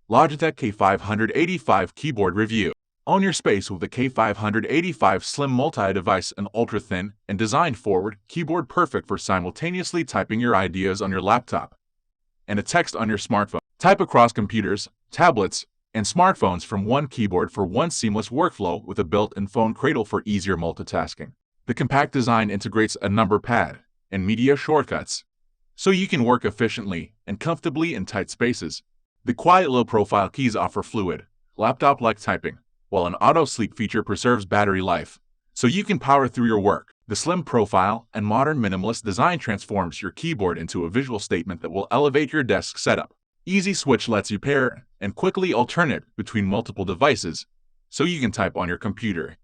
Logitech K585 Keyboard Review. Own your space with the K585 slim multi-device and ultra-thin and design-forward keyboard perfect for simultaneously typing your ideas on your laptop and a text on your smartphone. Type across computers, tablets, and smartphones from one keyboard for one seamless workflow with a built-in phone cradle for easier multitasking. The compact design integrates a number pad and media shortcuts, so you can work efficiently and comfortably in tight spaces. The quiet low-profile keys offer fluid, laptop-like typing, while an auto-sleep feature preserves battery life, so you can power through your work. The slim profile and modern minimalist design transforms your keyboard into a visual statement that will elevate your desk setup. Easy Switch lets you pair and quickly alternate between multiple devices, so you can type on your computer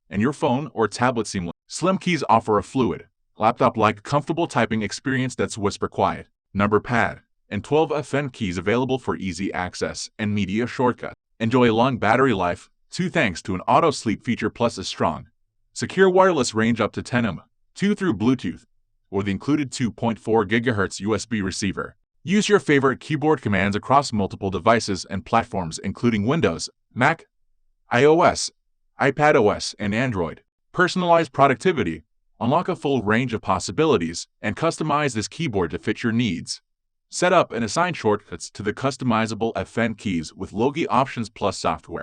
and your phone or tablet seamlessly. Slim keys offer a fluid, laptop-like comfortable typing experience that's whisper quiet. Number pad and 12 FN keys available for easy access and media shortcuts. Enjoy a long battery life, too thanks to an auto-sleep feature plus a strong, secure wireless range up to 10 m, 2 through Bluetooth, or the included 2.4 GHz USB receiver. Use your favorite keyboard commands across multiple devices and platforms including Windows, Mac, iOS, iPadOS, and Android. Personalize productivity, unlock a full range of possibilities, and customize this keyboard to fit your needs. Set up and assign shortcuts to the customizable FN keys with Logi Options Plus software.